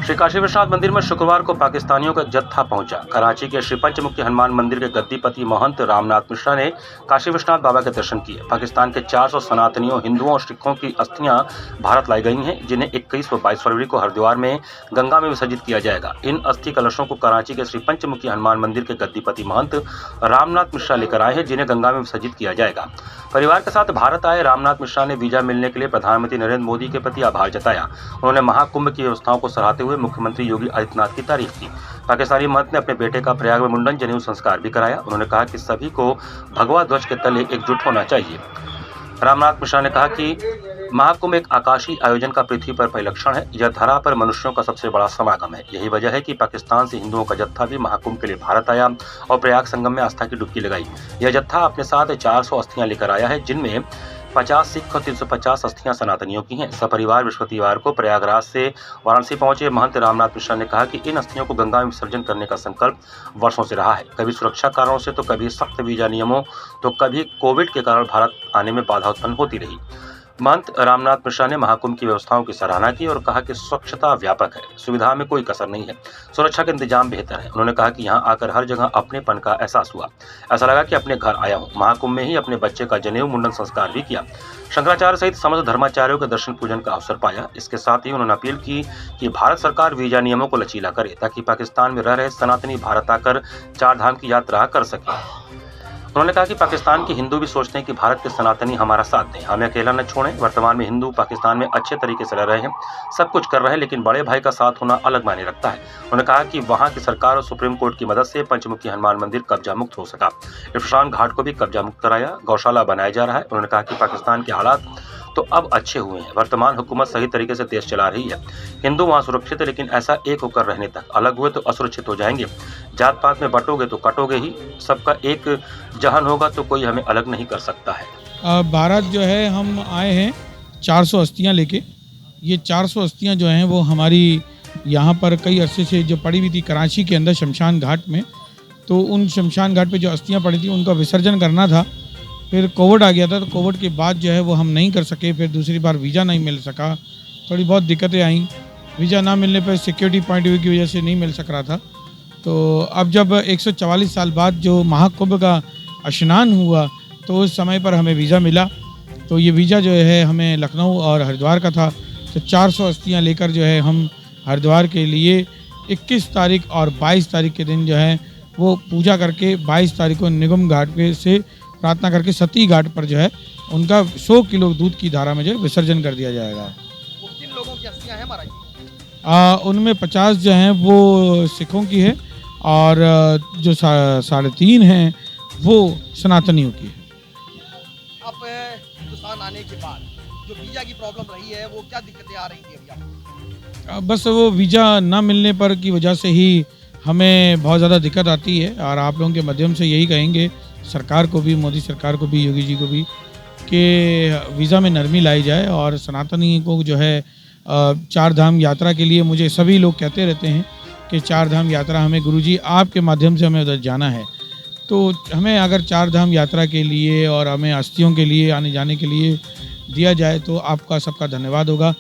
श्री काशी विश्वनाथ मंदिर में शुक्रवार को पाकिस्तानियों का एक जत्था पहुंचा। कराची के श्री पंचमुखी हनुमान मंदिर के गद्दीपति महंत रामनाथ मिश्रा ने काशी विश्वनाथ बाबा के दर्शन किए। पाकिस्तान के 400 सनातनियों, हिंदुओं और सिखों की अस्थियां भारत लाई गई हैं, जिन्हें 21 व 22 फरवरी को हरिद्वार में गंगा में विसर्जित किया जाएगा। इन अस्थि कलशों को कराची के श्री पंचमुखी हनुमान मंदिर के गद्दीपति महंत रामनाथ मिश्रा लेकर आए हैं, जिन्हें गंगा में विसर्जित किया जाएगा। परिवार के साथ भारत आए रामनाथ मिश्रा ने वीजा मिलने के लिए प्रधानमंत्री नरेंद्र मोदी के प्रति आभार जताया। उन्होंने महाकुंभ की व्यवस्थाओं को सराहते हुए मुख्यमंत्री योगी आदित्यनाथ की तारीफ की। पाकिस्तानी महंत ने अपने बेटे का प्रयाग में मुंडन जनेऊ संस्कार भी कराया। उन्होंने कहा कि सभी को भगवा ध्वज के तले एकजुट होना चाहिए। रामनाथ मिश्रा ने कहा कि महाकुंभ एक आकाशीय आयोजन का पृथ्वी पर परिलक्षण है। यह धरा पर मनुष्यों का सबसे बड़ा समागम है। यही वजह है कि पाकिस्तान से हिंदुओं का जत्था भी महाकुंभ के लिए भारत आया और प्रयाग संगम में आस्था की डुबकी लगाई। यह जत्था अपने साथ 400 अस्थियां लेकर आया है, जिनमें 50 सिख और 350 अस्थियां सनातनियों की हैं। सपरिवार बृहस्पतिवार को प्रयागराज से वाराणसी पहुंचे महंत रामनाथ मिश्रा ने कहा कि इन अस्थियों को गंगा में विसर्जन करने का संकल्प वर्षों से रहा है। कभी सुरक्षा कारणों से, तो कभी सख्त वीजा नियमों, तो कभी कोविड के कारण भारत आने में बाधा उत्पन्न होती रही। महंत रामनाथ मिश्रा ने महाकुंभ की व्यवस्थाओं की सराहना की और कहा कि स्वच्छता व्यापक है, सुविधा में कोई कसर नहीं है, सुरक्षा के इंतजाम बेहतर है। उन्होंने कहा कि यहां आकर हर जगह अपनेपन का एहसास हुआ। ऐसा लगा कि अपने घर आया हूं। महाकुंभ में ही अपने बच्चे का जनेऊ मुंडन संस्कार भी किया। शंकराचार्य सहित समस्त धर्माचार्यों के दर्शन पूजन का अवसर पाया। इसके साथ ही उन्होंने अपील की कि भारत सरकार वीजा नियमों को लचीला करे, ताकि पाकिस्तान में रह रहे सनातनी भारत आकर 4 धाम की यात्रा कर सके। उन्होंने कहा कि पाकिस्तान के हिंदू भी सोचते हैं कि भारत के सनातनी हमारा साथ दें, हमें अकेला न छोड़ें। वर्तमान में हिंदू पाकिस्तान में अच्छे तरीके से रह रहे हैं, सब कुछ कर रहे हैं, लेकिन बड़े भाई का साथ होना अलग मायने रखता है। उन्होंने कहा कि वहां की सरकार और सुप्रीम कोर्ट की मदद से पंचमुखी हनुमान मंदिर कब्जा मुक्त हो सका। इरफान घाट को भी कब्जा मुक्त कराया, गौशाला बनाया जा रहा है। उन्होंने कहा कि पाकिस्तान के हालात तो अब अच्छे हुए हैं। वर्तमान हुकूमत सही तरीके से देश चला रही है। हिंदू वहाँ सुरक्षित है, लेकिन ऐसा एक होकर रहने तक। अलग हुए तो असुरक्षित हो जाएंगे। जात पात में बटोगे तो कटोगे ही। सबका एक जहन होगा तो कोई हमें अलग नहीं कर सकता है। भारत जो है, हम आए हैं 400 अस्थियाँ लेके। ये 400 अस्थियाँ जो हैं वो हमारी यहाँ पर कई अरसे से जो पड़ी हुई थी कराची के अंदर शमशान घाट में, तो उन शमशान घाट पे जो अस्थियाँ पड़ी थी उनका विसर्जन करना था। फिर कोविड आ गया था, तो कोविड के बाद जो है वो हम नहीं कर सके। फिर दूसरी बार वीज़ा नहीं मिल सका, थोड़ी बहुत दिक्कतें आई। वीज़ा ना मिलने पर सिक्योरिटी पॉइंट ऑफ व्यू की वजह से नहीं मिल सक रहा था। तो अब जब 144 साल बाद जो महाकुंभ का स्नान हुआ, तो उस समय पर हमें वीज़ा मिला। तो ये वीज़ा जो है हमें लखनऊ और हरिद्वार का था। तो 400 अस्थियाँ लेकर जो है हम हरिद्वार के लिए 21 तारीख और 22 तारीख के दिन जो है वो पूजा करके 22 तारीख को निगम घाट पे से प्रार्थना करके सती घाट पर जो है उनका 100 किलो दूध की धारा में जो विसर्जन कर दिया जाएगा। वो किन लोगों की अस्थियां हैं महाराज? उनमें 50 जो हैं वो सिखों की है और जो 3.5 हैं वो सनातनियों की है। आप हिंदुस्तान आने के बाद जो वीजा की प्रॉब्लम रही है, वो क्या दिक्कतें आ रही थी अभी आपको? बस वो वीज़ा ना मिलने पर की वजह से ही हमें बहुत ज़्यादा दिक्कत आती है। और आप लोगों के माध्यम से यही कहेंगे सरकार को भी, मोदी सरकार को भी, योगी जी को भी, कि वीज़ा में नरमी लाई जाए और सनातनी को जो है 4 धाम यात्रा के लिए, मुझे सभी लोग कहते रहते हैं कि 4 धाम यात्रा हमें गुरुजी आपके माध्यम से हमें उधर जाना है। तो हमें अगर 4 धाम यात्रा के लिए और हमें अस्थियों के लिए आने जाने के लिए दिया जाए तो आपका सबका धन्यवाद होगा।